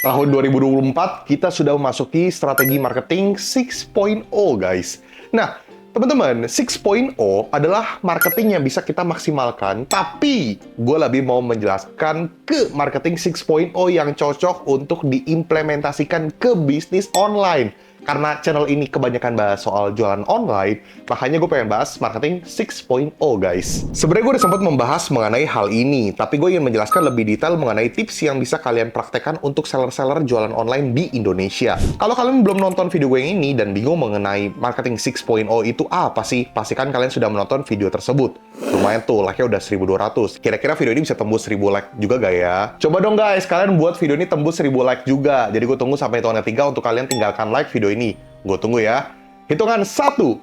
Tahun 2024, kita sudah memasuki strategi marketing 6.0, guys. Nah, teman-teman, 6.0 adalah marketing yang bisa kita maksimalkan, tapi gue lebih mau menjelaskan ke marketing 6.0 yang cocok untuk diimplementasikan ke bisnis online. Karena channel ini kebanyakan bahas soal jualan online, makanya gue pengen bahas marketing 6.0, guys. Sebenarnya gue udah sempat membahas mengenai hal ini, tapi gue ingin menjelaskan lebih detail mengenai tips yang bisa kalian praktekkan untuk seller-seller jualan online di Indonesia. Kalau kalian belum nonton video gue yang ini dan bingung mengenai marketing 6.0 itu apa sih, pastikan kalian sudah menonton video tersebut. Lumayan tuh, like-nya udah 1.200. Kira-kira video ini bisa tembus 1.000 like juga gak ya? Coba dong guys, kalian buat video ini tembus 1.000 like juga. Jadi gue tunggu sampai hitungan ketiga untuk kalian tinggalkan like video ini. Gue tunggu ya. Hitungan 1,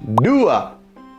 2,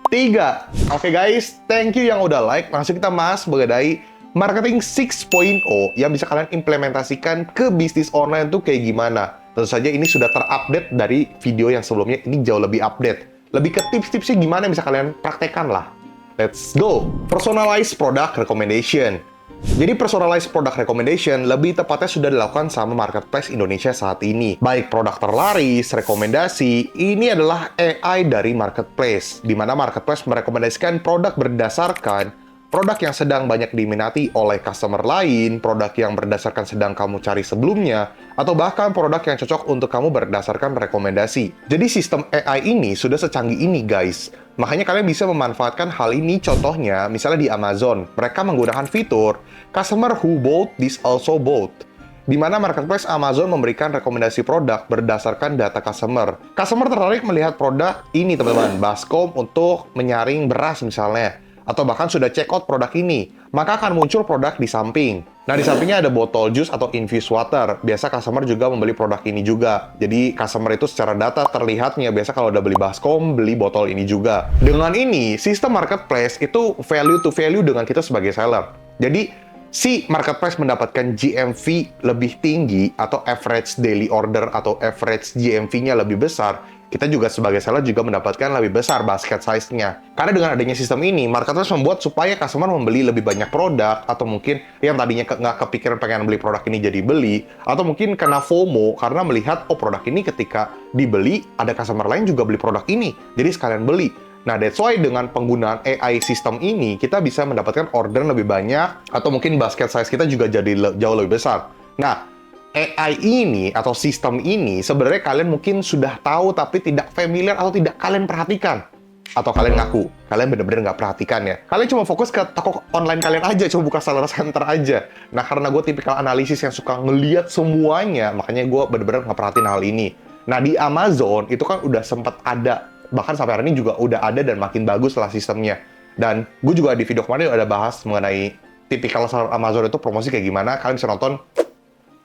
3. Oke guys, thank you yang udah like. Langsung kita bahas mengenai marketing 6.0 yang bisa kalian implementasikan ke bisnis online tuh kayak gimana. Tentu saja ini sudah terupdate dari video yang sebelumnya. Ini jauh lebih update. Lebih ke tips-tipsnya gimana yang bisa kalian praktekkan lah. Let's go! Personalized Product Recommendation. Jadi personalized product recommendation lebih tepatnya sudah dilakukan sama marketplace Indonesia saat ini. Baik produk terlaris, rekomendasi, ini adalah AI dari marketplace, di mana marketplace merekomendasikan produk berdasarkan produk yang sedang banyak diminati oleh customer lain, produk yang berdasarkan sedang kamu cari sebelumnya, atau bahkan produk yang cocok untuk kamu berdasarkan rekomendasi. Jadi sistem AI ini sudah secanggih ini, guys. Makanya kalian bisa memanfaatkan hal ini, contohnya misalnya di Amazon. Mereka menggunakan fitur Customer Who Bought This Also Bought, di mana marketplace Amazon memberikan rekomendasi produk berdasarkan data customer. Customer tertarik melihat produk ini, teman-teman, baskom untuk menyaring beras misalnya, atau bahkan sudah check out produk ini, maka akan muncul produk di samping. Nah, di sampingnya ada botol jus atau infused water. Biasa customer juga membeli produk ini juga. Jadi, customer itu secara data terlihatnya, biasa kalau udah beli baskom, beli botol ini juga. Dengan ini, sistem marketplace itu value to value dengan kita sebagai seller. Jadi, si marketplace mendapatkan GMV lebih tinggi atau average daily order atau average GMV-nya lebih besar, kita juga sebagai seller juga mendapatkan lebih besar basket size-nya. Karena dengan adanya sistem ini, marketplace membuat supaya customer membeli lebih banyak produk, atau mungkin yang tadinya nggak kepikiran pengen beli produk ini jadi beli, atau mungkin kena FOMO karena melihat, oh produk ini ketika dibeli, ada customer lain juga beli produk ini, jadi sekalian beli. Nah, that's why dengan penggunaan AI sistem ini, kita bisa mendapatkan order lebih banyak, atau mungkin basket size kita juga jadi jauh lebih besar. Nah, AI ini atau sistem ini sebenarnya kalian mungkin sudah tahu tapi tidak familiar atau tidak kalian perhatikan. Atau kalian ngaku, kalian benar-benar nggak perhatikan ya. Kalian cuma fokus ke toko online kalian aja, cuma buka seller center aja. Nah, karena gue tipikal analisis yang suka ngeliat semuanya, makanya gue benar-benar nggak perhatiin hal ini. Nah, di Amazon itu kan udah sempat ada, bahkan sampai hari ini juga udah ada dan makin bagus lah sistemnya. Dan gue juga di video kemarin ada bahas mengenai tipikal seller Amazon itu promosi kayak gimana. Kalian bisa nonton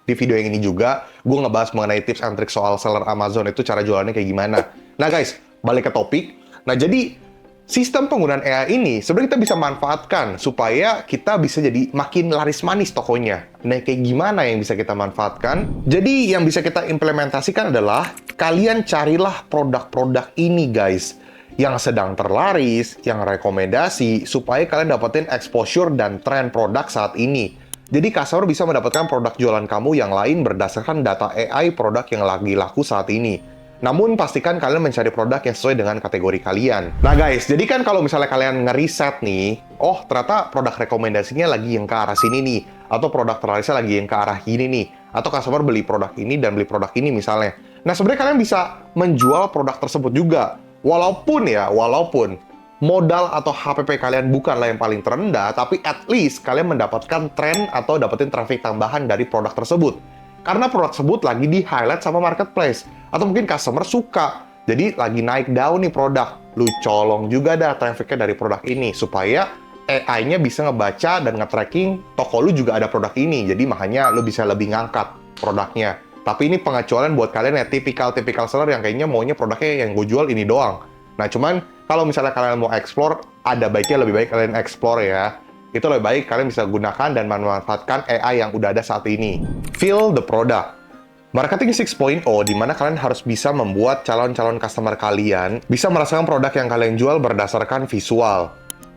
di video yang ini juga, gue ngebahas mengenai tips and trick soal seller Amazon itu cara jualannya kayak gimana. Nah guys, balik ke topik. Nah jadi, sistem penggunaan AI ini sebenarnya kita bisa manfaatkan supaya kita bisa jadi makin laris manis tokonya. Nah kayak gimana yang bisa kita manfaatkan? Jadi yang bisa kita implementasikan adalah kalian carilah produk-produk ini guys, yang sedang terlaris, yang rekomendasi, supaya kalian dapetin exposure dan tren produk saat ini. Jadi customer bisa mendapatkan produk jualan kamu yang lain berdasarkan data AI produk yang lagi laku saat ini. Namun pastikan kalian mencari produk yang sesuai dengan kategori kalian. Nah guys, jadi kan kalau misalnya kalian ngeriset nih, oh ternyata produk rekomendasinya lagi yang ke arah sini nih, atau produk terlarisnya lagi yang ke arah ini nih, atau customer beli produk ini dan beli produk ini misalnya. Nah sebenarnya kalian bisa menjual produk tersebut juga. Walaupun modal atau HPP kalian bukanlah yang paling terendah, tapi at least kalian mendapatkan tren atau dapetin traffic tambahan dari produk tersebut. Karena produk tersebut lagi di-highlight sama marketplace. Atau mungkin customer suka. Jadi lagi naik daun nih produk. Lu colong juga dah trafficnya dari produk ini. Supaya AI-nya bisa ngebaca dan nge-tracking toko lu juga ada produk ini. Jadi makanya lu bisa lebih ngangkat produknya. Tapi ini pengecualian buat kalian ya, tipikal seller yang kayaknya maunya produknya yang gue jual ini doang. Nah, cuman kalau misalnya kalian mau explore, ada baiknya lebih baik kalian explore ya. Itu lebih baik kalian bisa gunakan dan memanfaatkan AI yang udah ada saat ini. Feel the product. Marketing 6.0 di mana kalian harus bisa membuat calon-calon customer kalian bisa merasakan produk yang kalian jual berdasarkan visual.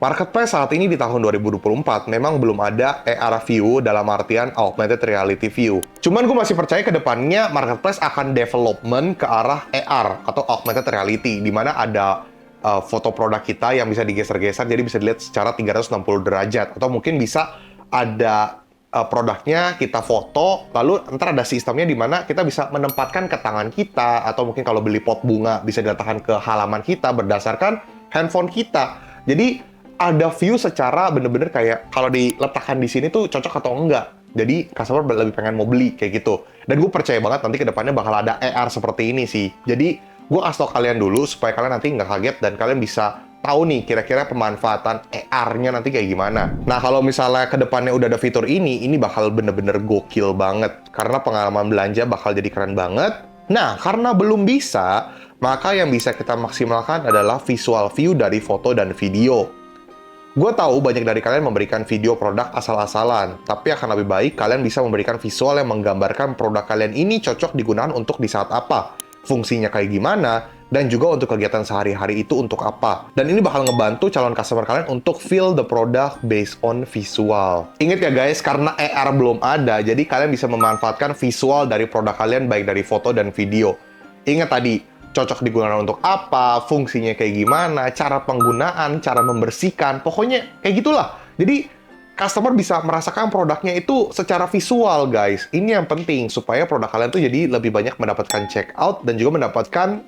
Marketplace saat ini di tahun 2024 memang belum ada AR view dalam artian augmented reality view. Cuman gue masih percaya ke depannya Marketplace akan development ke arah AR atau augmented reality, di mana ada foto produk kita yang bisa digeser-geser, jadi bisa dilihat secara 360 derajat. Atau mungkin bisa ada produknya kita foto, lalu ntar ada sistemnya di mana kita bisa menempatkan ke tangan kita, atau mungkin kalau beli pot bunga bisa diletakkan ke halaman kita berdasarkan handphone kita. Jadi ada view secara bener-bener kayak kalau diletakkan di sini tuh cocok atau enggak. Jadi customer lebih pengen mau beli kayak gitu. Dan gue percaya banget nanti ke depannya bakal ada AR seperti ini sih. Jadi gue kasih tau kalian dulu supaya kalian nanti nggak kaget dan kalian bisa tahu nih kira-kira pemanfaatan AR-nya nanti kayak gimana. Nah kalau misalnya ke depannya udah ada fitur ini bakal bener-bener gokil banget. Karena pengalaman belanja bakal jadi keren banget. Nah karena belum bisa, maka yang bisa kita maksimalkan adalah visual view dari foto dan video. Gue tahu banyak dari kalian memberikan video produk asal-asalan, tapi akan lebih baik kalian bisa memberikan visual yang menggambarkan produk kalian ini cocok digunakan untuk di saat apa, fungsinya kayak gimana, dan juga untuk kegiatan sehari-hari itu untuk apa. Dan ini bakal ngebantu calon customer kalian untuk feel the product based on visual. Ingat ya guys, karena AR belum ada, jadi kalian bisa memanfaatkan visual dari produk kalian baik dari foto dan video. Ingat tadi, cocok digunakan untuk apa, fungsinya kayak gimana, cara penggunaan, cara membersihkan, pokoknya kayak gitulah. Jadi, customer bisa merasakan produknya itu secara visual, guys. Ini yang penting, supaya produk kalian tuh jadi lebih banyak mendapatkan check out dan juga mendapatkan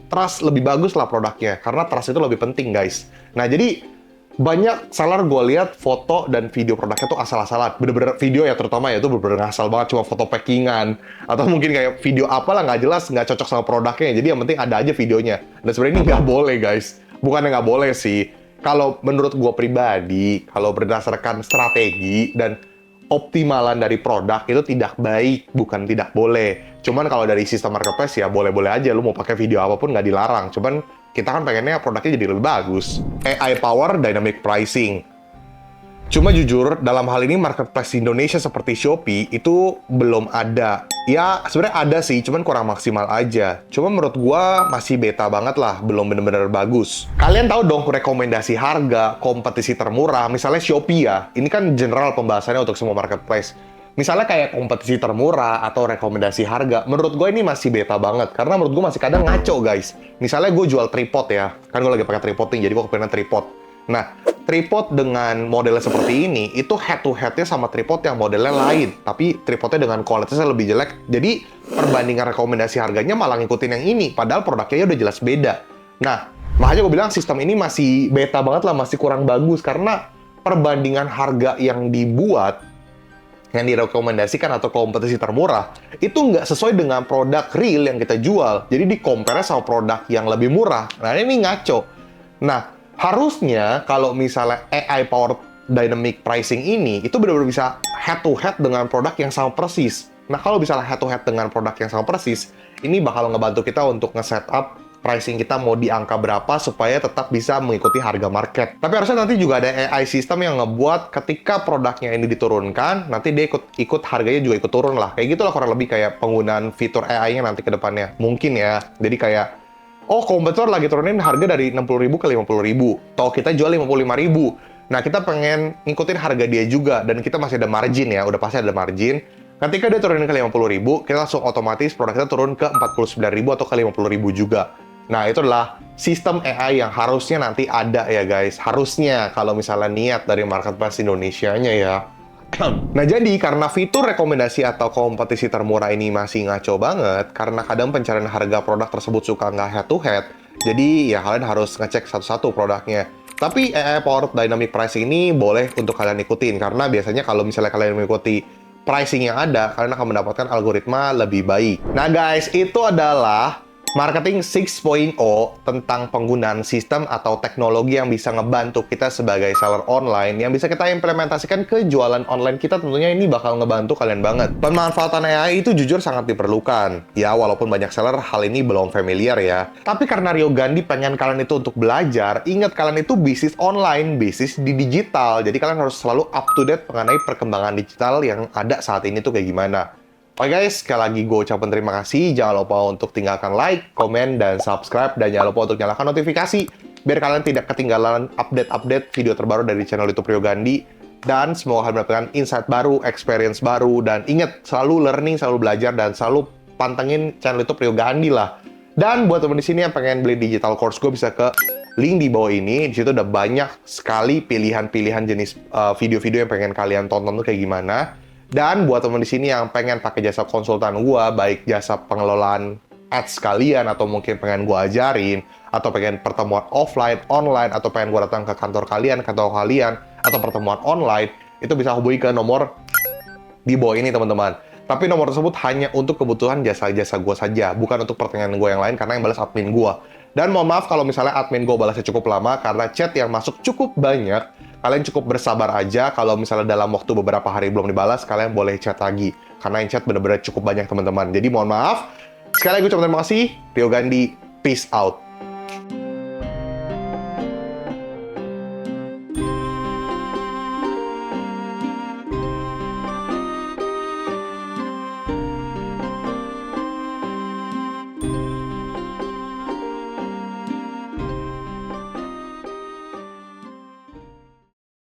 trust lebih bagus lah produknya. Karena trust itu lebih penting, guys. Nah, jadi banyak seller gue lihat foto dan video produknya tuh asal-asalan. Bener-bener video ya terutama ya, itu bener-bener ngasal banget, cuma foto packingan. Atau mungkin kayak video apalah nggak jelas, nggak cocok sama produknya. Jadi yang penting ada aja videonya. Dan sebenarnya ini nggak boleh guys. Bukannya nggak boleh sih. Kalau menurut gue pribadi, kalau berdasarkan strategi dan optimalan dari produk itu tidak baik, bukan tidak boleh. Cuman kalau dari sistem marketplace ya boleh-boleh aja. Lu mau pakai video apapun nggak dilarang. Cuman kita kan pengennya produknya jadi lebih bagus. AI Power Dynamic Pricing. Cuma jujur, dalam hal ini marketplace Indonesia seperti Shopee itu belum ada. Ya, sebenarnya ada sih, cuman kurang maksimal aja. Cuma menurut gua masih beta banget lah, belum bener-bener bagus. Kalian tahu dong rekomendasi harga, kompetisi termurah, misalnya Shopee ya. Ini kan general pembahasannya untuk semua marketplace. Misalnya kayak kompetisi termurah atau rekomendasi harga, menurut gue ini masih beta banget. Karena menurut gue masih kadang ngaco, guys. Misalnya gue jual tripod ya. Kan gue lagi pakai tripod nih, jadi gue kepengen tripod. Nah, tripod dengan modelnya seperti ini, itu head-to-head-nya sama tripod yang modelnya lain. Tapi tripodnya dengan kualitasnya lebih jelek. Jadi, perbandingan rekomendasi harganya malah ngikutin yang ini. Padahal produknya udah jelas beda. Nah, makanya gue bilang sistem ini masih beta banget lah, masih kurang bagus. Karena perbandingan harga yang dibuat yang direkomendasikan atau kompetisi termurah itu nggak sesuai dengan produk real yang kita jual. Jadi di-compare sama produk yang lebih murah. Nah, ini ngaco. Nah, harusnya kalau misalnya AI Power Dynamic Pricing ini itu benar-benar bisa head-to-head dengan produk yang sama persis. Nah, kalau misalnya head-to-head dengan produk yang sama persis, ini bakal ngebantu kita untuk nge-setup pricing kita mau di angka berapa supaya tetap bisa mengikuti harga market. Tapi harusnya nanti juga ada AI system yang ngebuat ketika produknya ini diturunkan, nanti dia ikut harganya juga ikut turun lah. Kayak gitulah kurang lebih kayak penggunaan fitur AI-nya nanti ke depannya. Mungkin ya. Jadi kayak, oh kompetitor lagi turunin harga dari 60.000 ke 50.000. Toh kita jual 55.000. Nah kita pengen ngikutin harga dia juga. Dan kita masih ada margin ya, udah pasti ada margin. Ketika dia turunin ke 50.000, kita langsung otomatis produk kita turun ke 49.000 atau ke 50.000 juga. Nah, itu adalah sistem AI yang harusnya nanti ada ya guys. Harusnya kalau misalnya niat dari marketplace Indonesianya ya. Nah, jadi karena fitur rekomendasi atau kompetisi termurah ini masih ngaco banget, karena kadang pencarian harga produk tersebut suka nggak head to head, jadi ya kalian harus ngecek satu-satu produknya. Tapi AI Powered Dynamic Pricing ini boleh untuk kalian ikutin, karena biasanya kalau misalnya kalian mengikuti pricing yang ada, kalian akan mendapatkan algoritma lebih baik. Nah guys, itu adalah Marketing 6.0 tentang penggunaan sistem atau teknologi yang bisa ngebantu kita sebagai seller online yang bisa kita implementasikan ke jualan online kita. Tentunya ini bakal ngebantu kalian banget. Pemanfaatan AI itu jujur sangat diperlukan. Ya, walaupun banyak seller hal ini belum familiar ya. Tapi karena Rio Gandhi pengen kalian itu untuk belajar, ingat kalian itu bisnis online, bisnis di digital. Jadi kalian harus selalu up to date mengenai perkembangan digital yang ada saat ini tuh kayak gimana. Oke guys, sekali lagi gue ucapkan terima kasih. Jangan lupa untuk tinggalkan like, komen, dan subscribe. Dan jangan lupa untuk nyalakan notifikasi biar kalian tidak ketinggalan update-update video terbaru dari channel YouTube Rio Gandhi. Dan semoga kalian mendapatkan insight baru, experience baru, dan ingat, selalu learning, selalu belajar, dan selalu pantengin channel YouTube Rio Gandhi lah. Dan buat teman di sini yang pengen beli digital course gue, bisa ke link di bawah ini. Di situ udah banyak sekali pilihan-pilihan jenis video-video yang pengen kalian tonton tuh kayak gimana. Dan buat teman di sini yang pengen pakai jasa konsultan gue, baik jasa pengelolaan ads kalian, atau mungkin pengen gue ajarin, atau pengen pertemuan offline, online, atau pengen gue datang ke kantor kalian, atau pertemuan online, itu bisa hubungi ke nomor di bawah ini, teman-teman. Tapi nomor tersebut hanya untuk kebutuhan jasa-jasa gue saja, bukan untuk pertanyaan gue yang lain, karena yang balas admin gue. Dan mohon maaf kalau misalnya admin gue balasnya cukup lama, karena chat yang masuk cukup banyak. Kalian cukup bersabar aja, kalau misalnya dalam waktu beberapa hari belum dibalas, kalian boleh chat lagi. Karena yang chat bener-bener cukup banyak, teman-teman. Jadi mohon maaf. Sekali lagi ucapkan terima kasih. Rio Gandhi, peace out.